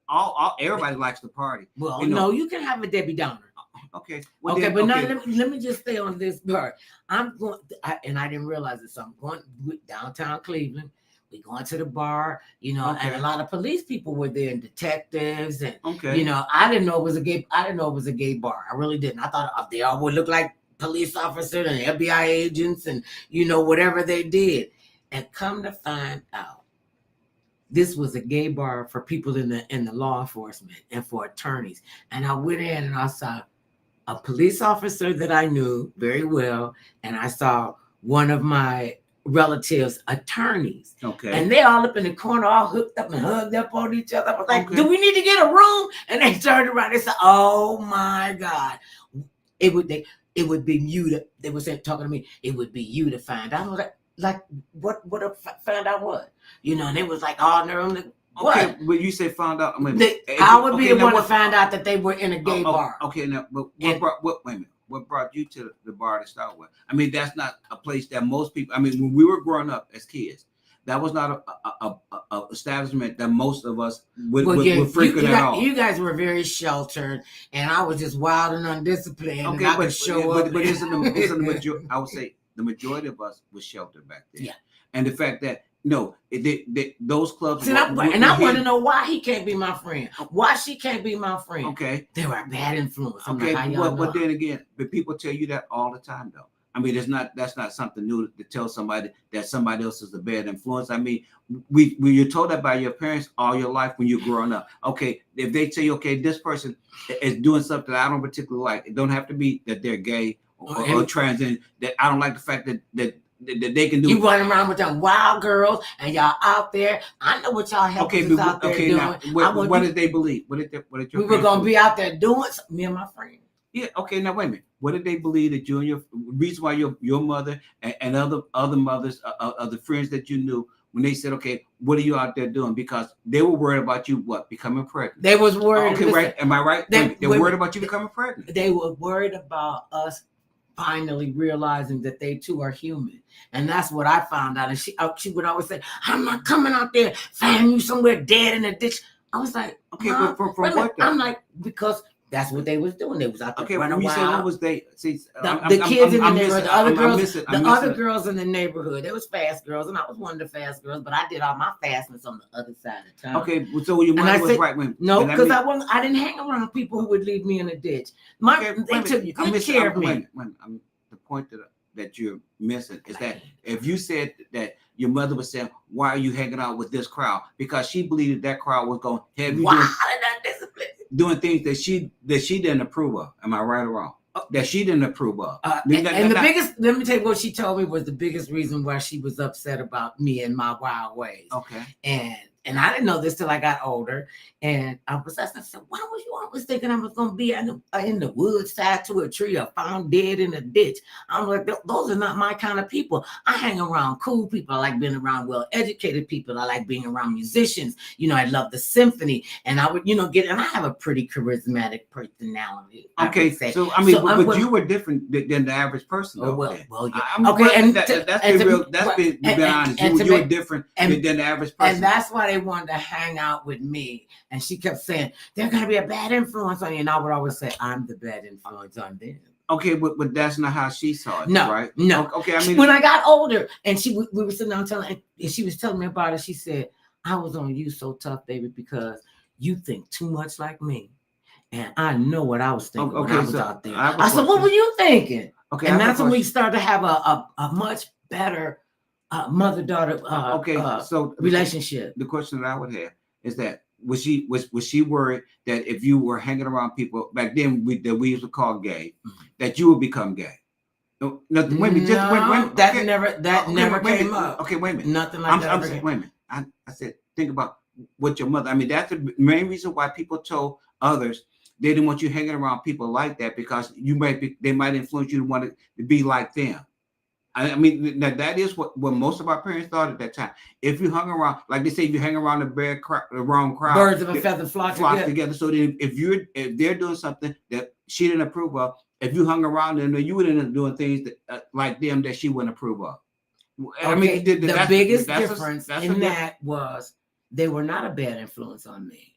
everybody likes to party. Well, no, you can have a Debbie Downer. Okay. Well, okay, but now let me just stay on this part. I'm going, and I didn't realize it. So I'm going downtown Cleveland. We going to the bar, and a lot of police people were there and detectives and I didn't know it was a gay bar. I really didn't. I thought they all would look like police officers and FBI agents and whatever they did. And come to find out, this was a gay bar for people in the law enforcement and for attorneys. And I went in and I saw a police officer that I knew very well, and I saw one of my relatives' attorneys. Okay. And they all up in the corner, all hooked up and hugged up on each other. I was like, do we need to get a room? And they turned around and said, oh my God. It would be you they were saying, talking to me, it would be you to find out. I was like what find out what? And they was like, oh no. What? Okay, but you say found out. I would be the one to find out that they were in a gay bar. Okay, now, but wait a minute. What brought you to the bar to start with? I mean, that's not a place that most people. I mean, when we were growing up as kids, that was not a establishment that most of us would frequent at all. You guys were very sheltered, and I was just wild and undisciplined. Okay, but isn't the majority? I would say the majority of us was sheltered back then. Yeah, and the fact that. No, those clubs. I want to know why he can't be my friend. Why she can't be my friend. Okay. They were a bad influence. But then again, but people tell you that all the time, though. I mean, that's not something new to tell somebody that somebody else is a bad influence. I mean, you're told that by your parents all your life when you're growing up. Okay, if they tell you, okay, this person is doing something that I don't particularly like, it don't have to be that they're gay or trans, and that I don't like the fact that they can do. You running around with them wild girls and y'all out there. I know what y'all have out there doing. Now, what did they believe? What did your we were gonna be out there doing something, me and my friend. Yeah. Okay. Now wait a minute. What did they believe that you and your reason why your mother and other mothers of the friends that you knew when they said, okay, what are you out there doing? Because they were worried about you becoming pregnant. They was worried. Okay, right. Am I right? They were worried about you becoming pregnant. They were worried about us finally realizing that they too are human. And that's what I found out. And she would always say, I'm not coming out there finding you somewhere dead in a ditch. I was like, okay, but from what? I'm like, because that's what they was doing. They was out there running wild. What was they? See, the kids in the neighborhood, the other girls in the neighborhood. There was fast girls, and I was one of the fast girls, but I did all my fastness on the other side of town. Okay, so your mother was right when? No, because I didn't hang around people who would leave me in a ditch. They took good care of me. The point that you're missing is that if you said that your mother was saying, why are you hanging out with this crowd? Because she believed that crowd was going to have you doing things that she didn't approve of. Am I right or wrong? That she didn't approve of. Let me tell you what she told me was the biggest reason why she was upset about me and my wild ways. Okay. And I didn't know this till I got older. And I said, why was you always thinking I was going to be in the woods tied to a tree or found dead in a ditch? I'm like, those are not my kind of people. I hang around cool people. I like being around well-educated people. I like being around musicians. I love the symphony. And I would, and I have a pretty charismatic personality. Okay. So, but you were different than the average person. Well, yeah. Okay. That's been honest. You were different than the average person. And that's why they wanted to hang out with me. And she kept saying, they're going to be a bad influence on you. And I would always say, I'm the bad influence on them. Okay, but that's not how she saw it. No, right? No. Okay, I mean, when I got older, and we were sitting down telling, and she was telling me about it. She said, "I was on you so tough, baby, because you think too much like me, and I know what I was thinking when I was out there." I said, "What were you thinking?" Okay, and that's when we started to have a much better mother-daughter relationship. The question that I would have is that was she worried that if you were hanging around people back then that we used to call gay, that you would become gay? No, wait a minute, that never came up. Okay, wait a minute. Nothing like that. Wait a minute. I said, think about what your mother. I mean, that's the main reason why people told others they didn't want you hanging around people like that, because they might influence you to want to be like them. I mean, that is what most of our parents thought at that time. If you hung around, like they say, if you hang around the wrong crowd, birds of a feather flock together. So then if they're doing something that she didn't approve of, if you hung around them, you would end up doing things that, like them, that she wouldn't approve of. Okay, I mean, the biggest difference in that was they were not a bad influence on me.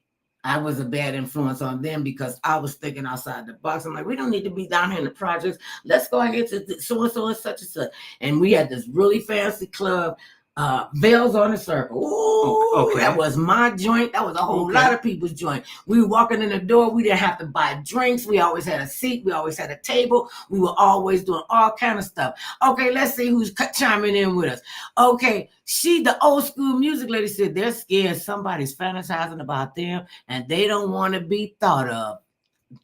I was a bad influence on them because I was thinking outside the box. I'm like, we don't need to be down here in the projects. Let's go ahead to so-and-so and such and such. And we had this really fancy club, Bells on the Circle. Ooh, okay. That was my joint. That was a whole lot of people's joint. We were walking in the door. We didn't have to buy drinks. We always had a seat. We always had a table. We were always doing all kind of stuff. Okay, let's see who's chiming in with us. Okay, the old school music lady, said they're scared somebody's fantasizing about them and they don't want to be thought of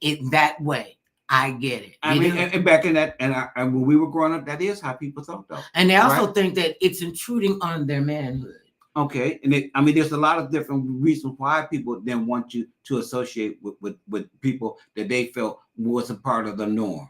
it that way. I get it. I mean, and back in that, and when we were growing up, that is how people thought, though. And they also think that it's intruding on their manhood. Okay, and I mean, there's a lot of different reasons why people then want you to associate with people that they felt was a part of the norm.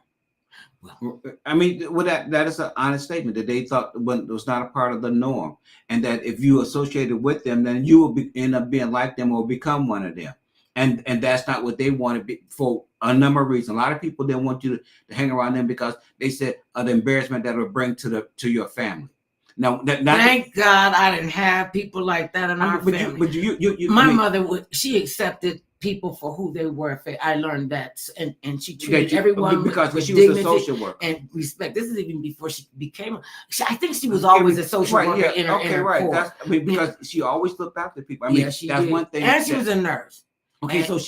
Well, I mean, well, that is an honest statement, that they thought was not a part of the norm, and that if you associated with them, then you will end up being like them or become one of them. And that's not what they want to be, for a number of reasons. A lot of people didn't want you to hang around them because they said the embarrassment that it would bring to your family. Now, thank God I didn't have people like that in our family. My mother she accepted people for who they were. I learned that, and she treated everyone because with she dignity was a social worker and respect. This is even before she became. I think she was always a social worker in her right. That's, because she always looked after people. I mean, that's did. One thing. And she was a nurse. Okay, so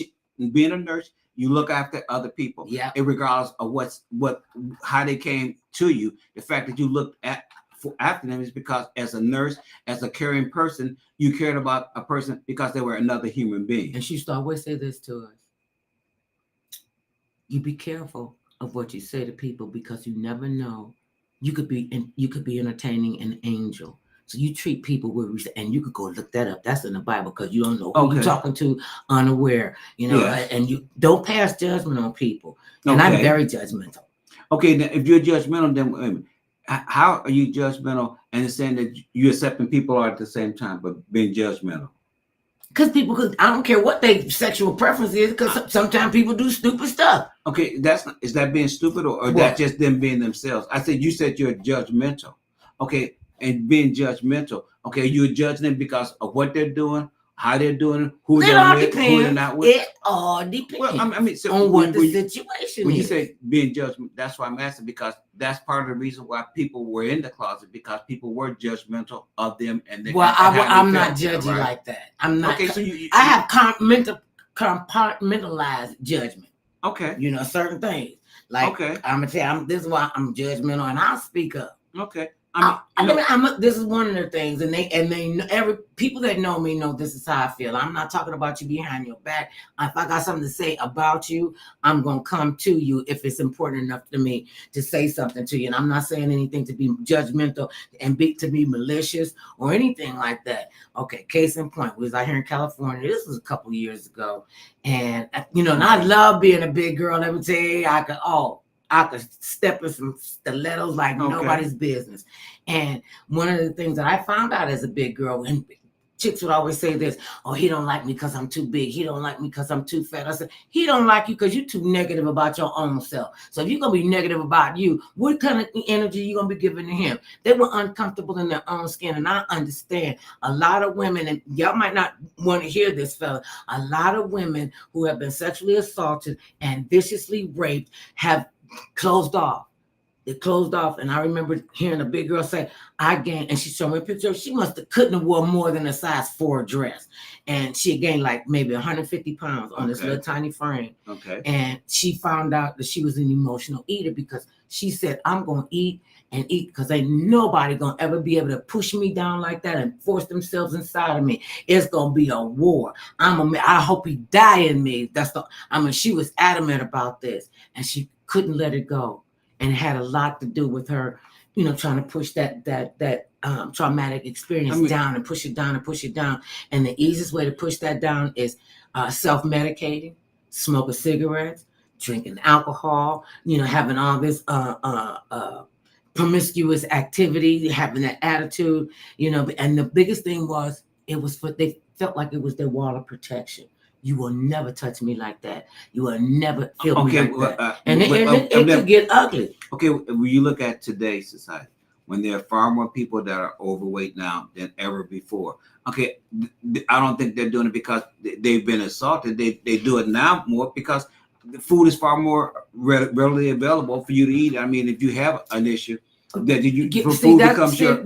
being a nurse, you look after other people. Yeah. Regardless of how they came to you, the fact that you looked after them is because as a nurse, as a caring person, you cared about a person because they were another human being. And she used to always say this to us: you be careful of what you say to people because you never know. You could be entertaining an angel. So you treat people with respect, and you could go look that up. That's in the Bible, because you don't know who you're talking to unaware, and you don't pass judgment on people. And I'm very judgmental. Okay, now if you're judgmental, then how are you judgmental and saying that you're accepting people are at the same time, but being judgmental? Because I don't care what their sexual preference is, because sometimes people do stupid stuff. Okay, is that being stupid or that just them being themselves? You said you're judgmental. Okay. And being judgmental, okay, you're judging them because of what they're doing, how they're doing it, who they're with, who they're not with. It all depends. Well, I mean, so on what the situation is. When you say being judgmental, that's why I'm asking, because that's part of the reason why people were in the closet, because people were judgmental of them. And I'm not judging like that. I'm not. Okay, so I have compartmentalized judgment. Okay, certain things. Like I'm gonna tell you, this is why I'm judgmental, and I'll speak up. Okay. This is one of the things, and every people that know me know this is how I feel. I'm not talking about you behind your back. If I got something to say about you, I'm gonna come to you if it's important enough to me to say something to you. And I'm not saying anything to be judgmental and to be malicious or anything like that. Okay, case in point, we was out here in California. This was a couple years ago, and and I love being a big girl. Let me tell you, I could step in some stilettos like nobody's business. And one of the things that I found out as a big girl, and chicks would always say this, oh, he don't like me because I'm too big. He don't like me because I'm too fat. I said, he don't like you because you're too negative about your own self. So if you're going to be negative about you, what kind of energy you going to be giving to him? They were uncomfortable in their own skin. And I understand a lot of women, and y'all might not want to hear this, fella, a lot of women who have been sexually assaulted and viciously raped have closed off. They closed off, and I remember hearing a big girl say, I gained, and she showed me a picture. She couldn't have worn more than a size 4 dress. And she gained like maybe 150 pounds on this little tiny frame. Okay. And she found out that she was an emotional eater because she said, I'm going to eat and eat because ain't nobody going to ever be able to push me down like that and force themselves inside of me. It's going to be a war. I hope he die in me. She was adamant about this, and she couldn't let it go. And it had a lot to do with her, trying to push that traumatic experience down and push it down and push it down. And the easiest way to push that down is self-medicating, smoking cigarettes, drinking alcohol, having all this promiscuous activity, having that attitude, And the biggest thing was they felt like it was their wall of protection. You will never touch me like that. You will never feel me like that. And it could get ugly. Okay, when you look at today's society, when there are far more people that are overweight now than ever before. Okay, I don't think they're doing it because they've been assaulted. They do it now more because the food is far more readily available for you to eat. I mean, if you have an issue, food becomes your...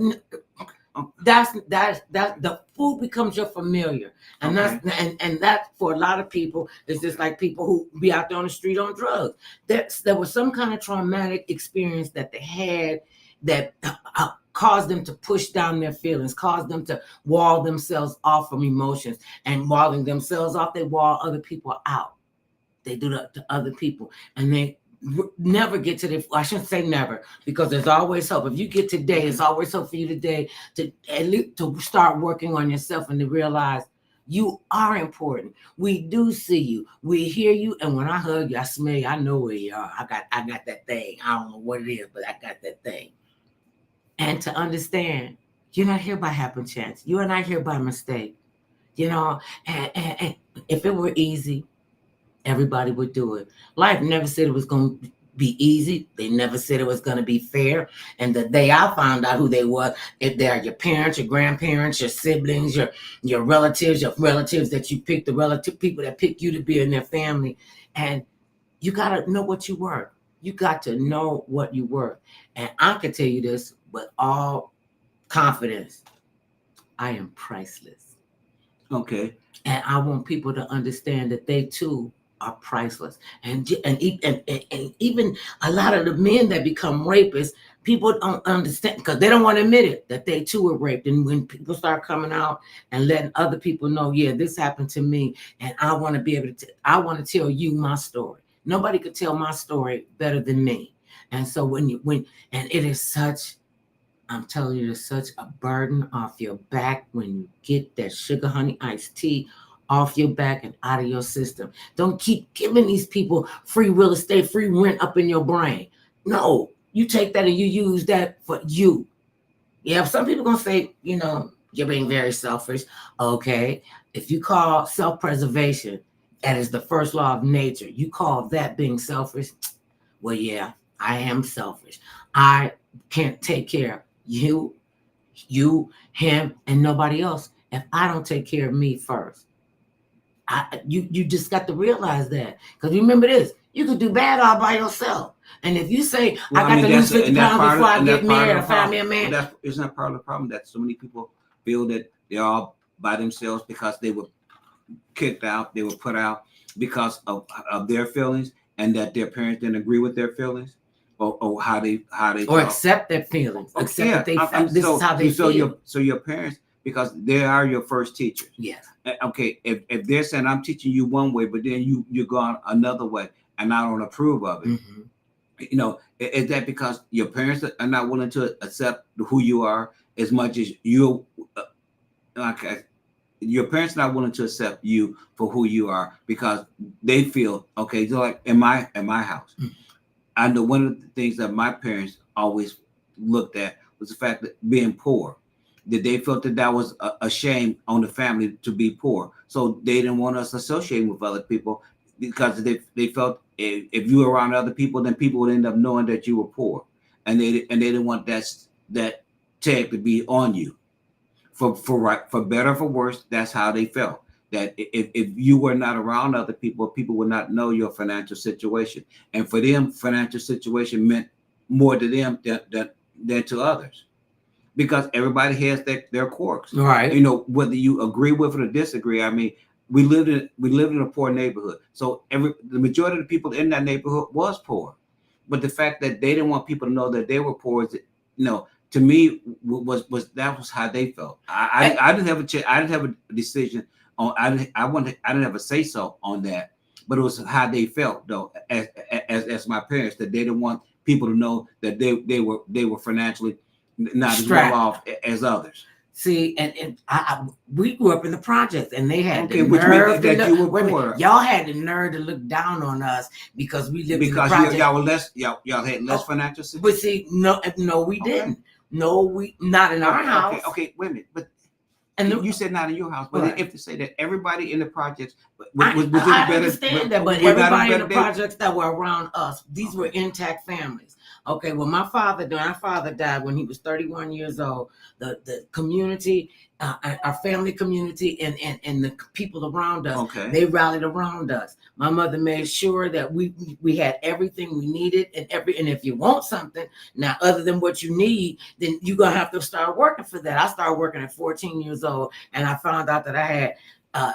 That's the food becomes your familiar, and that for a lot of people is just like people who be out there on the street on drugs. There was some kind of traumatic experience that they had that caused them to push down their feelings, caused them to wall themselves off from emotions, and walling themselves off, they wall other people out. They do that to other people, and they never get to the, I shouldn't say never, because there's always hope. If you get today, it's always hope for you today to at least to start working on yourself and to realize you are important. We do see you, we hear you, and when I hug you, I smell you, I know where you are. I got that thing. I don't know what it is, but I got that thing. And to understand, you're not here by happen chance. You are not here by mistake. And if it were easy, everybody would do it. Life never said it was going to be easy. They never said it was going to be fair. And the day I found out who they were, if they're your parents, your grandparents, your siblings, your relatives that you picked, the relative people that pick you to be in their family. And you got to know what you were. You got to know what you were. And I can tell you this with all confidence. I am priceless. Okay. And I want people to understand that they too are priceless. And even a lot of the men that become rapists, people don't understand because they don't want to admit it, that they too were raped. And when people start coming out and letting other people know, yeah, this happened to me, and I want to be able to, I want to tell you my story. Nobody could tell my story better than me. And so and it is such, I'm telling you, there's such a burden off your back when you get that sugar honey iced tea off your back and out of your system. Don't keep giving these people free real estate, free rent up in your brain. No, you take that and you use that for you. Yeah, some people gonna say, you're being very selfish. Okay, if you call self-preservation, that is the first law of nature, you call that being selfish, well, yeah, I am selfish. I can't take care of you, him, and nobody else if I don't take care of me first. You just got to realize that, because remember this, you could do bad all by yourself. And if you say, I got to lose 50 pounds before I get married or find me a man. Isn't that part of the problem, that so many people feel that they're all by themselves because they were kicked out, they were put out because of their feelings, and that their parents didn't agree with their feelings or how they or accept their feelings. Accept that this is how they feel. So your parents, because they are your first teachers. Yes. Okay, if they're saying I'm teaching you one way, but then you're going another way, and I don't approve of it. Mm-hmm. Is that because your parents are not willing to accept who you are as much as you? Okay, your parents are not willing to accept you for who you are because they feel, okay, so like in my house, mm-hmm. I know one of the things that my parents always looked at was the fact that being poor. that they felt that was a shame on the family to be poor. So they didn't want us associating with other people because they felt if you were around other people, then people would end up knowing that you were poor, and they didn't want that tag to be on you. For better or for worse, that's how they felt. That if you were not around other people, people would not know your financial situation, and for them, financial situation meant more to them than to others, because everybody has their quirks, right? You know, whether you agree with it or disagree. I mean, we lived in a poor neighborhood, so the majority of the people in that neighborhood was poor, but the fact that they didn't want people to know that they were poor, to me that was how they felt. I didn't have a decision on. I didn't have a say so on that, but it was how they felt though, as my parents, that they didn't want people to know that they were financially not as well off as others. See, and we grew up in the projects, and they had the which nerve means that you were poor. Y'all had the nerve to look down on us because we lived in the projects. Y'all were less. Y'all had less financial situation. But see, no, we didn't. No, we not in our house. Okay, wait a minute. But you said not in your house. But if they say that everybody in the projects I understand that, but everybody in the projects that were around us, these were intact families. Okay, well, my father died when he was 31 years old. The community, our family community, and the people around us, they rallied around us. My mother made sure that we had everything we needed, and if you want something now other than what you need, then you're gonna have to start working for that. I started working at 14 years old, and I found out that I had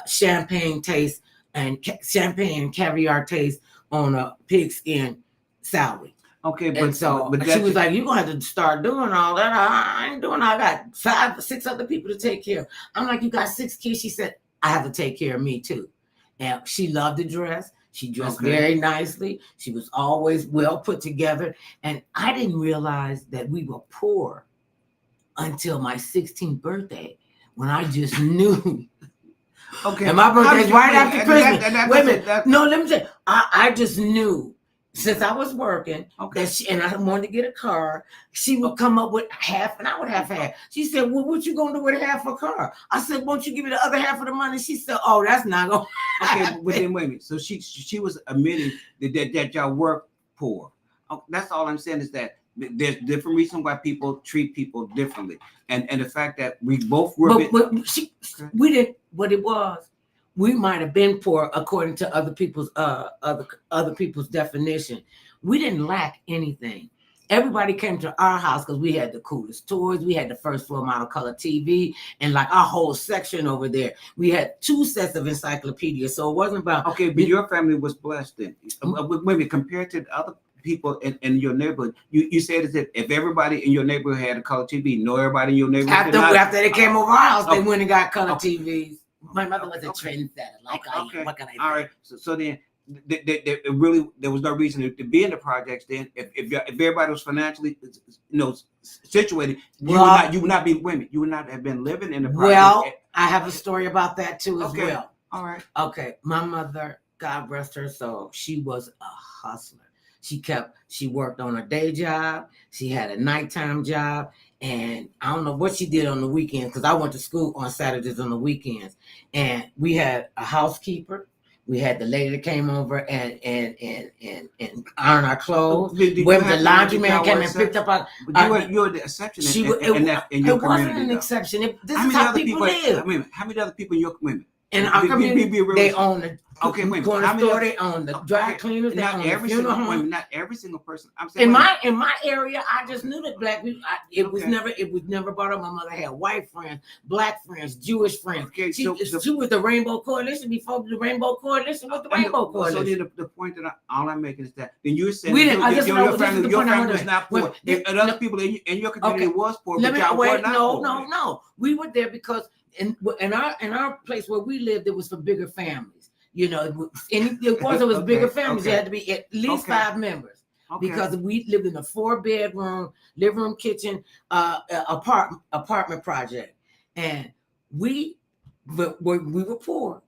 champagne taste and champagne and caviar taste on a pigskin salad. Okay, but she was like, "You're gonna have to start doing all that. I ain't doing. I got 5 or 6 other people to take care of." I'm like, "You got 6 kids?" She said, "I have to take care of me too." And she loved to dress. She dressed very nicely. She was always well put together. And I didn't realize that we were poor until my 16th birthday, when I just knew. Okay, and my birthday's right after Christmas. Wait a minute. No, let me say, I just knew. Since I was working, and I wanted to get a car, she would come up with half, and I would have half. She said, "Well, what you gonna do with half a car?" I said, "Won't you give me the other half of the money?" She said, "Oh, that's not gonna." Okay, but then wait a minute. So she was admitting that y'all work poor. That's all I'm saying, is that there's different reasons why people treat people differently, and the fact that we both were. We didn't. What it was. We might have been poor according to other people's other people's definition. We didn't lack anything. Everybody came to our house because we had the coolest toys. We had the first floor model color TV, and like our whole section over there. We had 2 sets of encyclopedias, so it wasn't about. Okay, but your family was blessed then. Maybe compared to the other people in your neighborhood, you said that if everybody in your neighborhood had a color TV, everybody in your neighborhood. After they came over our house, they went and got color TVs. My mother was a trendsetter. What can I say? All right. So then, there was no reason to be in the projects. Then, if everybody was financially, situated, you would not be women. You would not have been living in the projects. Well, I have a story about that too as well. All right. Okay. My mother, God rest her soul, she was a hustler. She worked on a day job. She had a nighttime job. And I don't know what she did on the weekends, because I went to school on Saturdays on the weekends. And we had a housekeeper. We had the lady that came over and iron our clothes. When the laundryman came and picked up our. You were the exception in your community. It wasn't an exception. This is how people live. How many other people in your community? In our community, they own the corner store. They own the dry cleaners. They own the funeral home. Not every single person. I'm saying in my area, I just knew that black people. It was never brought up. My mother had white friends, black friends, Jewish friends. Okay, she was the Rainbow Coalition before the Rainbow Coalition was the Rainbow Coalition. So then the point that all I'm making is that then you're saying your family was not poor. And other people in your community was poor, but y'all were not poor. No. We were there because in our place where we lived, it was for bigger families. It was bigger families. There had to be at least 5 members, because we lived in a 4-bedroom, living room, kitchen, apartment project, and we were poor,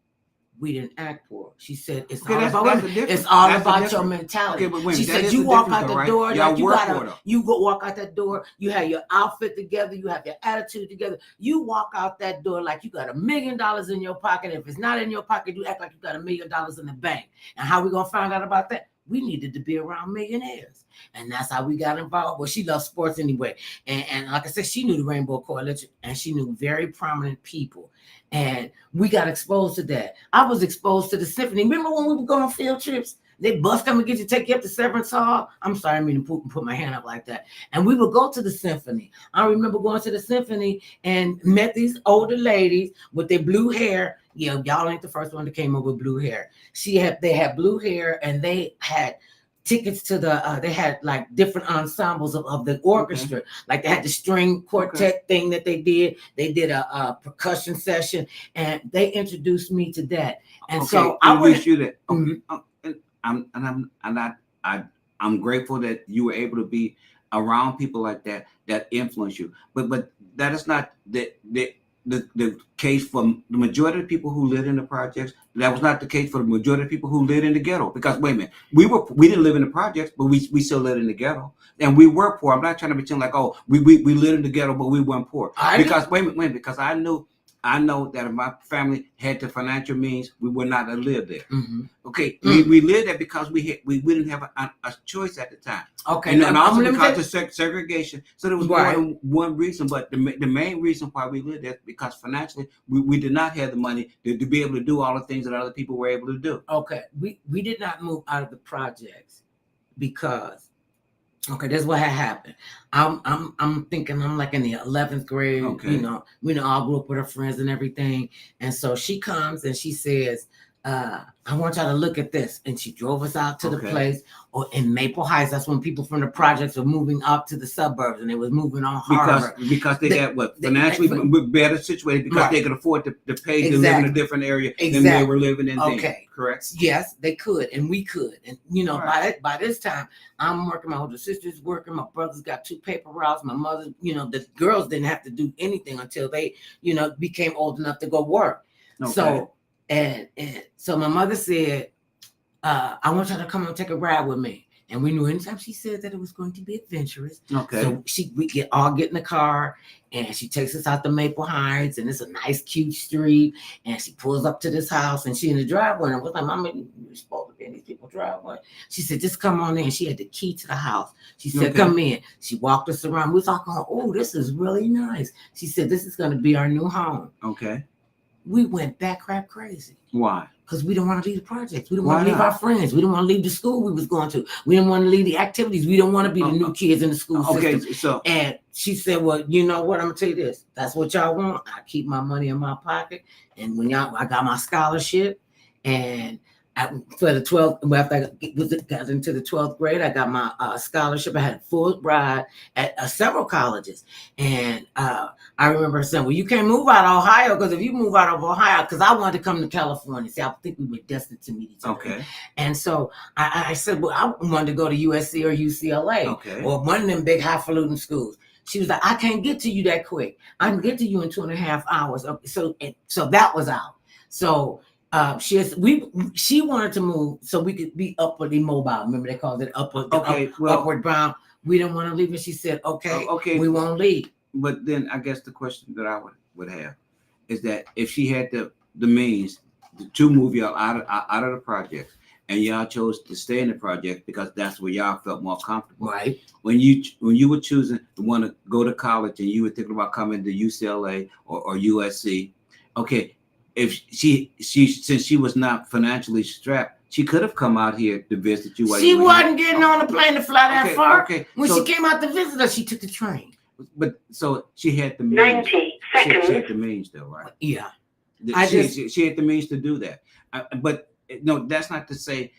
we didn't act poor. She said it's Okay, all that's about the difference. it's all That's the about your difference. mentality. Okay, but wait a She minute, that said is you the walk difference, out though, the right? door Y'all like you work for it, gotta though. you go walk out that door, you have your outfit together, you have your attitude together. You walk out that door like you got $1 million in your pocket. If it's not in your pocket, you act like you got $1 million in the bank. And how we gonna find out about that? We needed to be around millionaires. And that's how we got involved. Well, she loves sports anyway. And like I said, she knew the Rainbow Coalition and she knew very prominent people. And we got exposed to that. I was exposed to the symphony. Remember when we would go on field trips? They bus come and get you, take you up to Severance Hall. I'm sorry, I mean to put my hand up like that. And we would go to the symphony. I remember going to the symphony and met these older ladies with their blue hair. Yeah, y'all ain't the first one that came up with blue hair. They had blue hair and they had tickets to the they had like different ensembles of the orchestra. Like they had the string quartet thing that they did a percussion session, and they introduced me to that. And so I wish you that. I'm grateful that you were able to be around people like that influence you, but that is not the case for the majority of people who live in the projects. That was not the case for the majority of people who live in the ghetto. Because wait a minute, we didn't live in the projects, but we still lived in the ghetto, and we were poor. I'm not trying to pretend like, oh, we lived in the ghetto, but we weren't poor. Because wait a minute, because I know that if my family had the financial means, we would not have lived there. Mm-hmm. Okay, we lived there because we didn't have a choice at the time. Okay, and also because of segregation. So there was more than one reason, but the main reason why we lived there because financially we did not have the money to be able to do all the things that other people were able to do. Okay, we did not move out of the projects because. Okay, that's what had happened. I'm thinking I'm like in the 11th grade. Okay. You know, we all grew up with our friends and everything. And so she comes and she says, I want y'all to look at this. And she drove us out to the place or in Maple Heights. That's when people from the projects were moving up to the suburbs and they was moving on Harbor. Because they got financially better situated because they could afford to pay to live in a different area than they were living in then. Correct? Yes, they could, and we could. And by this time, I'm working, my older sister's working, my brother's got 2 paper routes, my mother, the girls didn't have to do anything until they, became old enough to go work. Okay. So and so my mother said, I want y'all to come and take a ride with me. And we knew anytime she said that it was going to be adventurous. Okay. So we get in the car and she takes us out to Maple Heights and it's a nice, cute street. And she pulls up to this house and she in the driveway. And I was like, Mama, you're supposed to be in these people's driveway. She said, just come on in. She had the key to the house. She said, come in. She walked us around. We was all going, oh, this is really nice. She said, this is going to be our new home. Okay. We went back crap crazy. Why? Because we didn't want to leave the projects. We didn't want to leave our friends. We didn't want to leave the school we was going to. We didn't want to leave the activities. We didn't want to be the new kids in the school system. So and she said, well, you know what? I'm going to tell you this. That's what y'all want. I keep my money in my pocket. And when I got my scholarship and for the 12th, after I got into the 12th grade, I got my scholarship. I had a full ride at several colleges. And I remember saying, well, you can't move out of Ohio because if you move out of Ohio, because I wanted to come to California. See, I think we were destined to meet each other. Okay. And so I said, well, I wanted to go to USC or UCLA or one of them big highfalutin schools. She was like, I can't get to you that quick. I can get to you in 2.5 hours. So that was out. So she wanted to move so we could be upwardly mobile. Remember they called it upward bound. We didn't want to leave, and she said, "Okay, we won't leave." But then I guess the question that I would have is that if she had the means to move y'all out of the project, and y'all chose to stay in the project because that's where y'all felt more comfortable, right? When you were choosing to want to go to college and you were thinking about coming to UCLA or USC, okay. If she since she was not financially strapped, she could have come out here to visit you. She wasn't getting on a plane to fly that far. Okay. When she came out to visit us, she took the train. But so she had the means. 90 seconds. She had the means, though, right? Yeah. She had the means to do that. But no, that's not to say,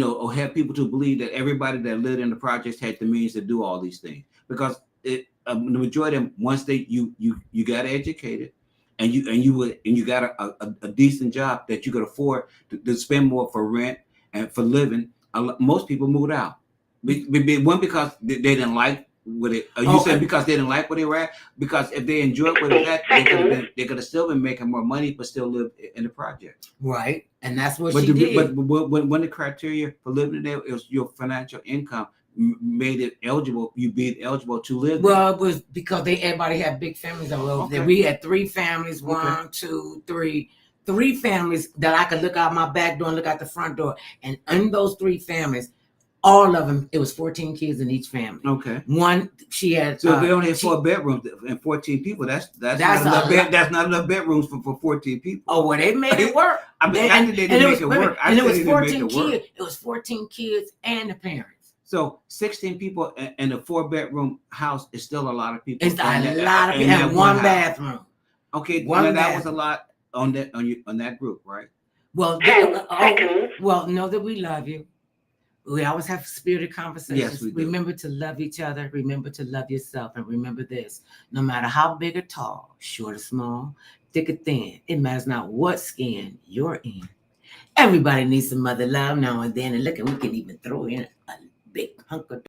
or have people to believe that everybody that lived in the projects had the means to do all these things. Because the majority of them, once you got educated. And you got a decent job that you could afford to spend more for rent and for living. Most people moved out. One, because they didn't like with it. You said because they didn't like where they were at. Because if they enjoyed where they were at, they could have still been making more money, but still live in the project. Right, and that's what she did. But when the criteria for living there is your financial income made it eligible, you be eligible to live there. Well, it was because everybody had big families over there. We had 3 families, 1, 2, 3. 3 families that I could look out my back door and look out the front door. And in those 3 families, all of them, it was 14 kids in each family. Okay. One, she had. So they only had 4 bedrooms and 14 people. That's not enough bedrooms for 14 people. Oh, well, they made it work. I mean, I think they didn't make it work. And it was 14 kids. It was 14 kids and the parents. So 16 people in a 4-bedroom house is still a lot of people. It's a lot of people and 1 bathroom. Okay, that was a lot on that group, right? Well, know that we love you. We always have spirited conversations. Yes, we do. Remember to love each other. Remember to love yourself. And remember this, no matter how big or tall, short or small, thick or thin, it matters not what skin you're in. Everybody needs some mother love now and then. And look, we can even throw in a big hunk of